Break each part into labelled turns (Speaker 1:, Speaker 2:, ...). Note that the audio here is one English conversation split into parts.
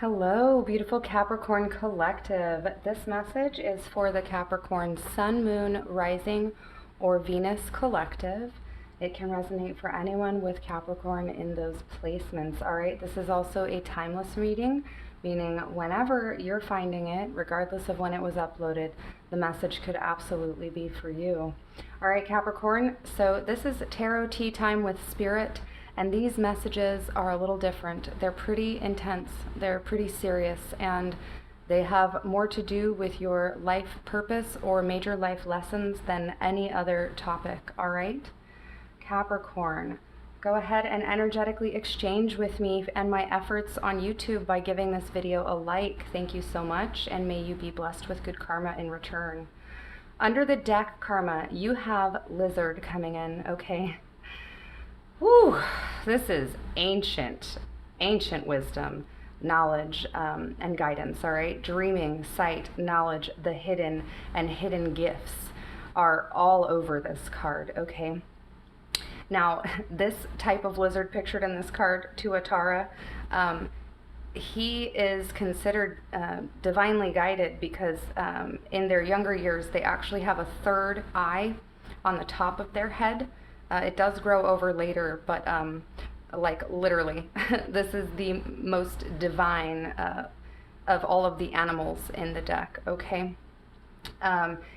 Speaker 1: Hello, beautiful Capricorn collective. This message is for the Capricorn Sun, Moon, Rising, or Venus collective. It can resonate for anyone with Capricorn in those placements. All right, this is also a timeless reading, meaning whenever you're finding it, regardless of when it was uploaded, the message could absolutely be for you. All right, Capricorn, so this is Tarot Tea Time with Spirit. And these messages are a little different. They're pretty intense, they're pretty serious, and they have more to do with your life purpose or major life lessons than any other topic, all right? Capricorn, go ahead and energetically exchange with me and my efforts on YouTube by giving this video a like. Thank you so much, and may you be blessed with good karma in return. Under the deck karma, you have Lizard coming in, okay? Whew, this is ancient wisdom, knowledge, and guidance, all right? Dreaming, sight, knowledge, the hidden, and hidden gifts are all over this card, okay? Now, this type of lizard pictured in this card, Tuatara, he is considered divinely guided because in their younger years, they actually have a third eye on the top of their head. It does grow over later, but like literally, this is the most divine of all of the animals in the deck, okay?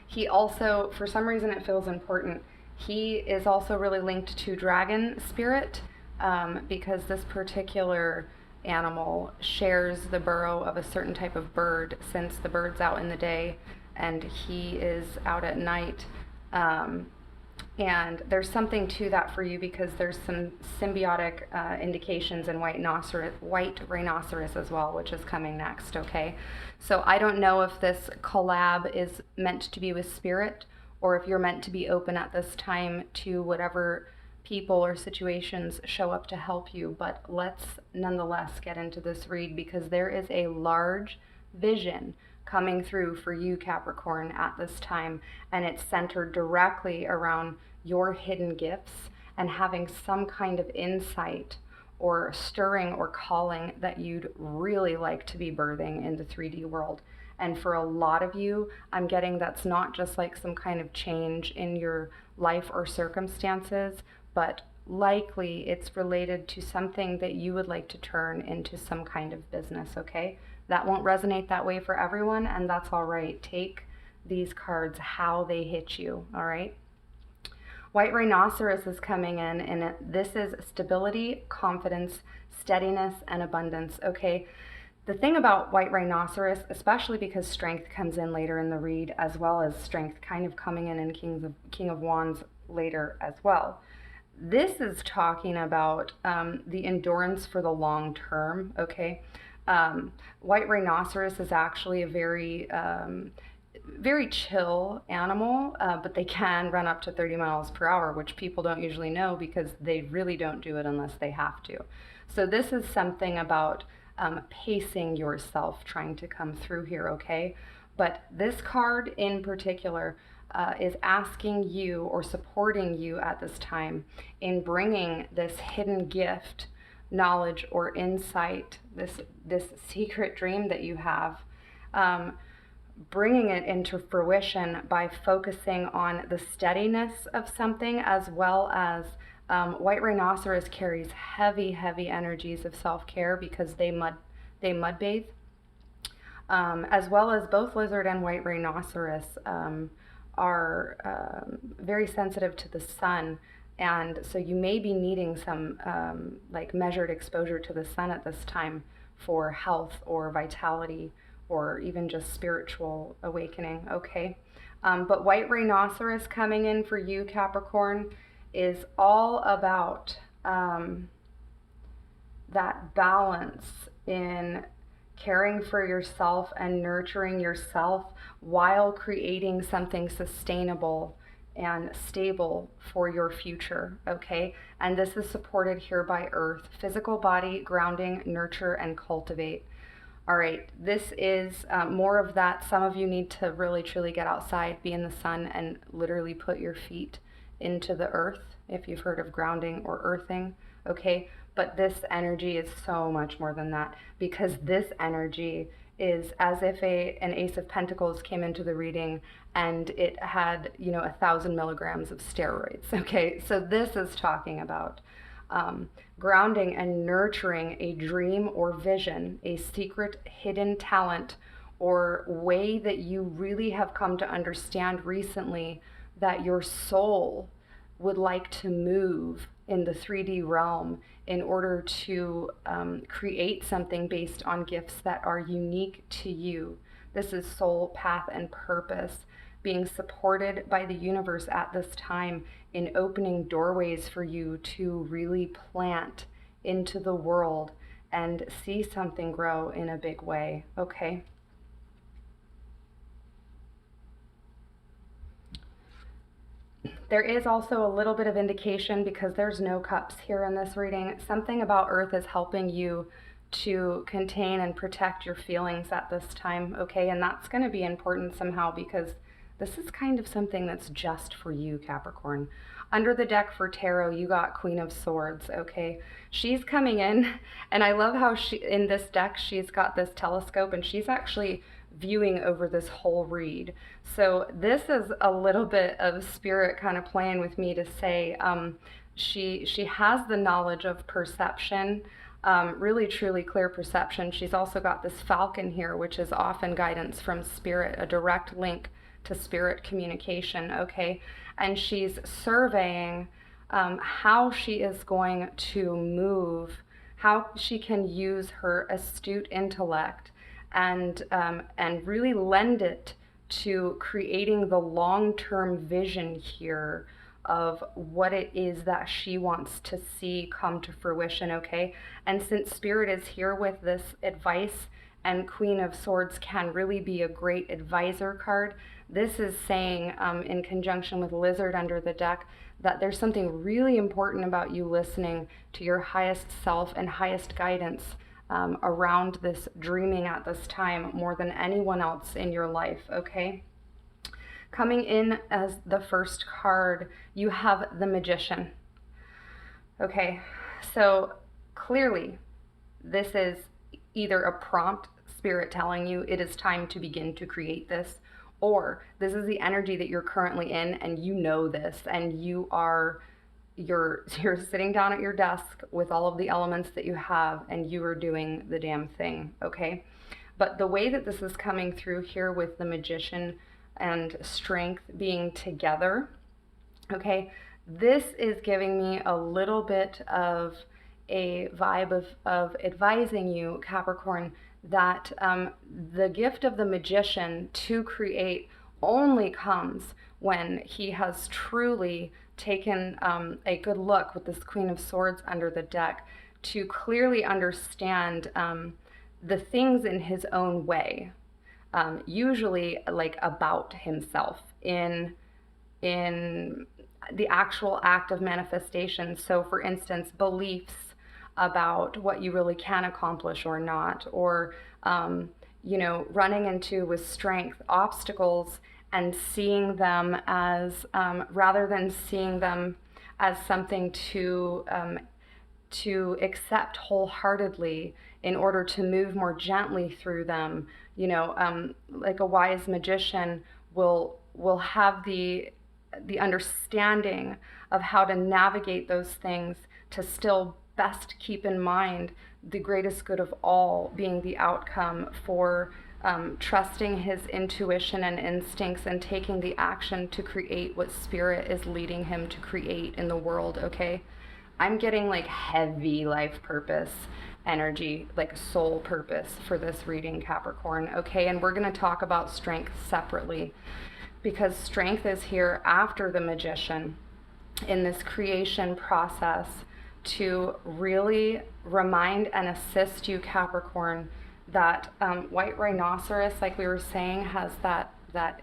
Speaker 1: He also, for some reason it feels important, he is also really linked to dragon spirit because this particular animal shares the burrow of a certain type of bird, since the bird's out in the day and he is out at night. And there's something to that for you because there's some symbiotic indications in white rhinoceros as well, which is coming next, okay? So I don't know if this collab is meant to be with spirit or if you're meant to be open at this time to whatever people or situations show up to help you, but let's nonetheless get into this read because there is a large vision coming through for you, Capricorn, at this time, and it's centered directly around your hidden gifts and having some kind of insight or stirring or calling that you'd really like to be birthing in the 3D world. And for a lot of you, I'm getting that's not just like some kind of change in your life or circumstances, but likely it's related to something that you would like to turn into some kind of business, okay? That won't resonate that way for everyone, and that's all right. Take these cards how they hit you, all right? White rhinoceros is coming in, and this is stability, confidence, steadiness, and abundance, okay? The thing about white rhinoceros, especially because strength comes in later in the read, as well as strength kind of coming in King of Wands later as well. This is talking about the endurance for the long term, okay? White rhinoceros is actually a very chill animal, but they can run up to 30 miles per hour, which people don't usually know because they really don't do it unless they have to. So this is something about pacing yourself trying to come through here, okay? But this card in particular is asking you or supporting you at this time in bringing this hidden gift, knowledge or insight, this secret dream that you have, bringing it into fruition by focusing on the steadiness of something, as well as white rhinoceros carries heavy energies of self-care because they mud bathe, as well as both lizard and white rhinoceros are very sensitive to the sun. And so you may be needing some like measured exposure to the sun at this time for health or vitality or even just spiritual awakening, okay? But white rhinoceros coming in for you, Capricorn, is all about that balance in caring for yourself and nurturing yourself while creating something sustainable and stable for your future, okay? And this is supported here by Earth, physical body, grounding, nurture, and cultivate. All right, this is more of that. Some of you need to really truly get outside, be in the sun, and literally put your feet into the earth, if you've heard of grounding or earthing, okay? But this energy is so much more than that, because this energy is as if an Ace of Pentacles came into the reading and it had, 1,000 milligrams of steroids. Okay, so this is talking about grounding and nurturing a dream or vision, a secret hidden talent or way that you really have come to understand recently that your soul would like to move in the 3D realm in order to create something based on gifts that are unique to you. This is soul, path, and purpose being supported by the universe at this time in opening doorways for you to really plant into the world and see something grow in a big way, okay? There is also a little bit of indication, because there's no cups here in this reading, something about Earth is helping you to contain and protect your feelings at this time, okay? And that's going to be important somehow, because this is kind of something that's just for you, Capricorn. Under the deck for tarot, you got Queen of Swords, okay? She's coming in, and I love how in this deck, she's got this telescope, and she's actually viewing over this whole read. So this is a little bit of spirit kind of playing with me to say she has the knowledge of perception, really truly clear perception. She's also got this falcon here, which is often guidance from spirit, a direct link to spirit communication, okay? And she's surveying how she is going to move, how she can use her astute intellect and really lend it to creating the long-term vision here of what it is that she wants to see come to fruition, okay? And since Spirit is here with this advice, and Queen of Swords can really be a great advisor card, this is saying, in conjunction with Lizard under the deck, that there's something really important about you listening to your highest self and highest guidance around this dreaming at this time more than anyone else in your life, okay? Coming in as the first card, you have the Magician. Okay, so clearly this is either a prompt, Spirit telling you it is time to begin to create this, or this is the energy that you're currently in and you know this, and you're sitting down at your desk with all of the elements that you have and you are doing the damn thing, okay? But the way that this is coming through here with the Magician and Strength being together, okay, this is giving me a little bit of a vibe of advising you, Capricorn, that the gift of the Magician to create only comes when he has truly taken a good look with this Queen of Swords under the deck to clearly understand the things in his own way, usually like about himself in the actual act of manifestation. So for instance, beliefs about what you really can accomplish or not, or running into with strength obstacles and seeing them as rather than seeing them as something to accept wholeheartedly in order to move more gently through them. Like a wise magician will have the understanding of how to navigate those things to still best keep in mind the greatest good of all being the outcome for trusting his intuition and instincts and taking the action to create what Spirit is leading him to create in the world, okay? I'm getting like heavy life purpose energy, like soul purpose for this reading, Capricorn, okay? And we're going to talk about strength separately, because strength is here after the Magician in this creation process to really remind and assist you, Capricorn, that white rhinoceros, like we were saying, has that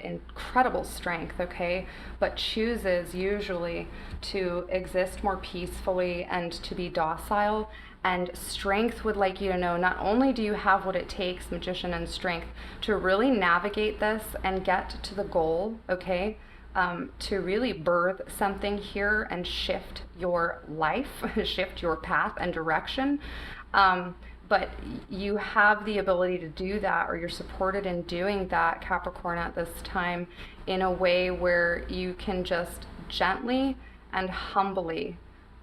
Speaker 1: incredible strength, okay, but chooses usually to exist more peacefully and to be docile. And strength would like you to know, not only do you have what it takes, Magician and Strength, to really navigate this and get to the goal, okay, to really birth something here and shift your life, shift your path and direction. But you have the ability to do that, or you're supported in doing that, Capricorn, at this time, in a way where you can just gently and humbly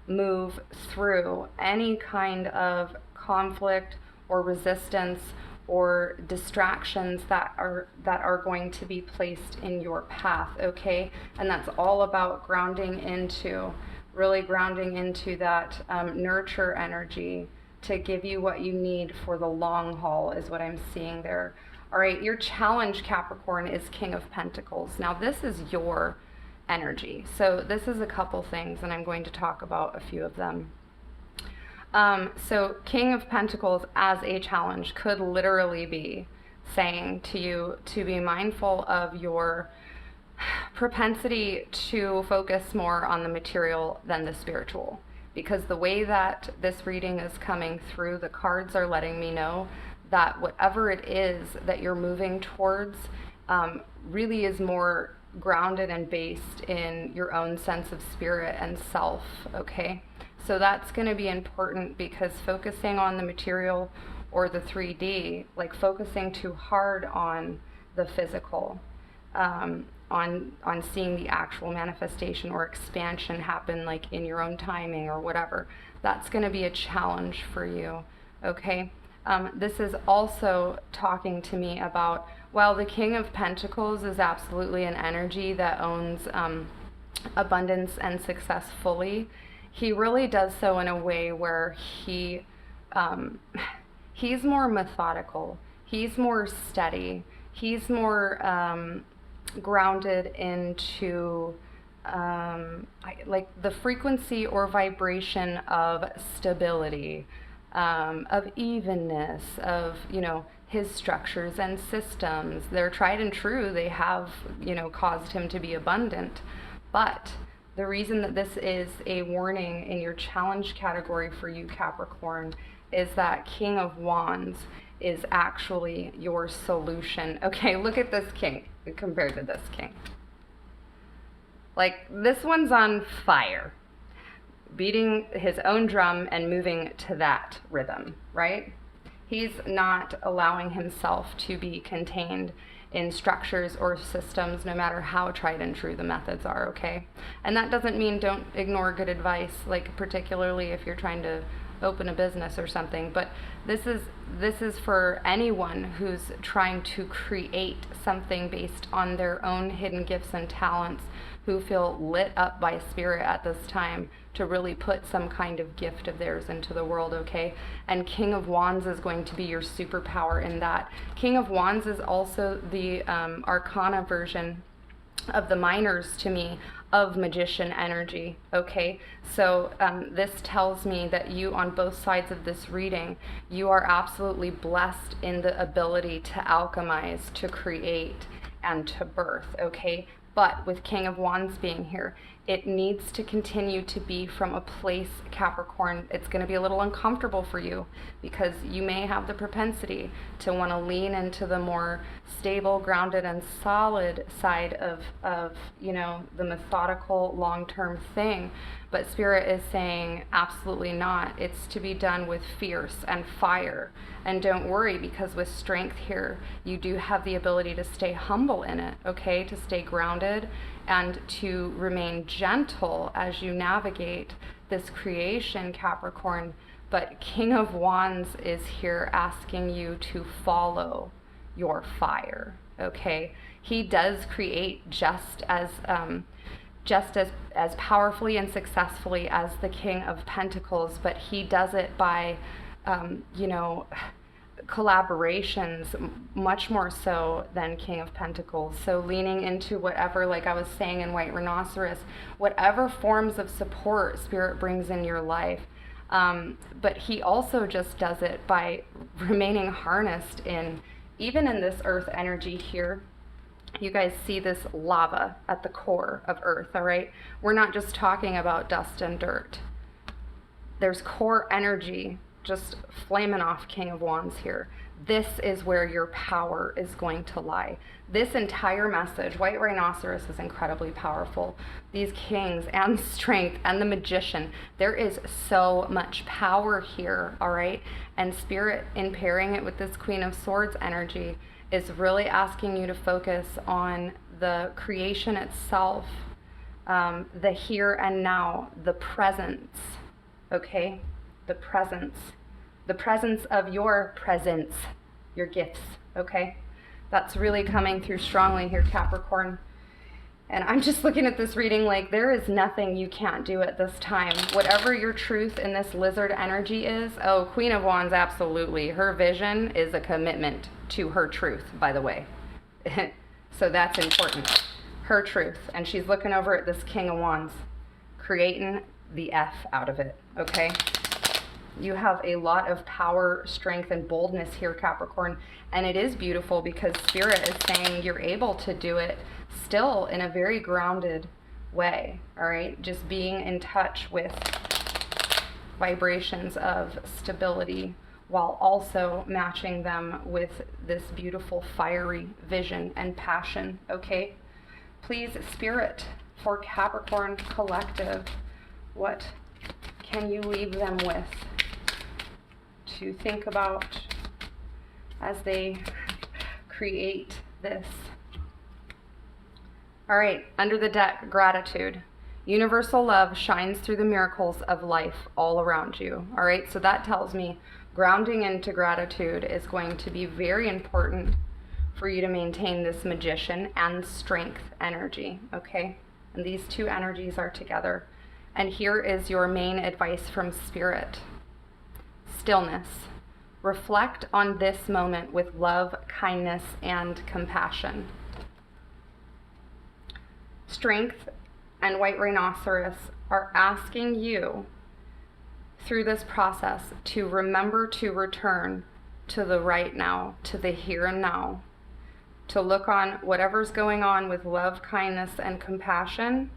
Speaker 1: move through any kind of conflict or resistance or distractions that are going to be placed in your path, okay? And that's all about really grounding into that nurture energy to give you what you need for the long haul, is what I'm seeing there. All right, your challenge, Capricorn, is King of Pentacles. Now, this is your energy. So this is a couple things, and I'm going to talk about a few of them. So King of Pentacles as a challenge could literally be saying to you to be mindful of your propensity to focus more on the material than the spiritual. Because the way that this reading is coming through, the cards are letting me know that whatever it is that you're moving towards really is more grounded and based in your own sense of spirit and self, okay? So that's going to be important, because focusing on the material or the 3D, like focusing too hard on the physical, on seeing the actual manifestation or expansion happen like in your own timing or whatever, that's going to be a challenge for you, okay? This is also talking to me about, while the King of Pentacles is absolutely an energy that owns abundance and success fully, he really does so in a way where he's more methodical, he's more steady, he's more grounded into like the frequency or vibration of stability, of evenness, of, you know, his structures and systems. They're tried and true. They have, you know, caused him to be abundant. But the reason that this is a warning in your challenge category for you, Capricorn, is that King of Wands is actually your solution. Okay, look at this king compared to this king. Like, this one's on fire, beating his own drum and moving to that rhythm, right? He's not allowing himself to be contained in structures or systems, no matter how tried and true the methods are, okay? And that doesn't mean don't ignore good advice, like particularly if you're trying to open a business or something, but this is for anyone who's trying to create something based on their own hidden gifts and talents, who feel lit up by spirit at this time to really put some kind of gift of theirs into the world, okay? And King of Wands is going to be your superpower in that. King of Wands is also the arcana version of the minors to me of magician energy, okay? So this tells me that you, on both sides of this reading, you are absolutely blessed in the ability to alchemize, to create, and to birth, okay? But with King of Wands being here, it needs to continue to be from a place, Capricorn. It's going to be a little uncomfortable for you, because you may have the propensity to want to lean into the more stable, grounded, and solid side of you know, the methodical, long-term thing. But Spirit is saying absolutely not. It's to be done with fierce and fire. And don't worry, because with strength here, you do have the ability to stay humble in it, okay? To stay grounded and to remain gentle as you navigate this creation, Capricorn. But King of Wands is here asking you to follow your fire, okay? He does create just as powerfully and successfully as the King of Pentacles, but he does it by, you know, collaborations much more so than King of Pentacles. So leaning into whatever, like I was saying in White Rhinoceros, whatever forms of support Spirit brings in your life. But he also just does it by remaining harnessed in, even in this earth energy here. You guys see this lava at the core of Earth, all right? We're not just talking about dust and dirt. There's core energy just flaming off King of Wands here. This is where your power is going to lie. This entire message, White Rhinoceros, is incredibly powerful. These kings and strength and the magician, there is so much power here, all right? And Spirit, in pairing it with this Queen of Swords energy, is really asking you to focus on the creation itself, the here and now, the presence, okay? The presence of your presence, your gifts, okay? That's really coming through strongly here, Capricorn. And I'm just looking at this reading like there is nothing you can't do at this time. Whatever your truth in this lizard energy is, oh, Queen of Wands, absolutely. Her vision is a commitment to her truth, by the way. So that's important. Her truth. And she's looking over at this King of Wands, creating the F out of it, okay? You have a lot of power, strength, and boldness here, Capricorn. And it is beautiful because Spirit is saying you're able to do it still in a very grounded way, all right? Just being in touch with vibrations of stability while also matching them with this beautiful fiery vision and passion, okay? Please, Spirit, for Capricorn Collective, what can you leave them with to think about as they create this? All right, under the deck, gratitude. Universal love shines through the miracles of life all around you. All right, so that tells me grounding into gratitude is going to be very important for you to maintain this magician and strength energy, okay? And these two energies are together. And here is your main advice from Spirit. Stillness. Reflect on this moment with love, kindness, and compassion. Strength and White Rhinoceros are asking you through this process to remember to return to the right now, to the here and now, to look on whatever's going on with love, kindness, and compassion,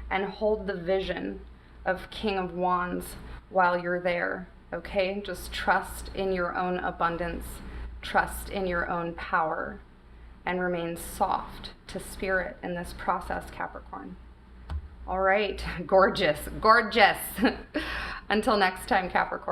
Speaker 1: and hold the vision of King of Wands while you're there, okay? Just trust in your own abundance, trust in your own power, and remain soft to Spirit in this process, Capricorn. All right, gorgeous, gorgeous. Until next time, Capricorn.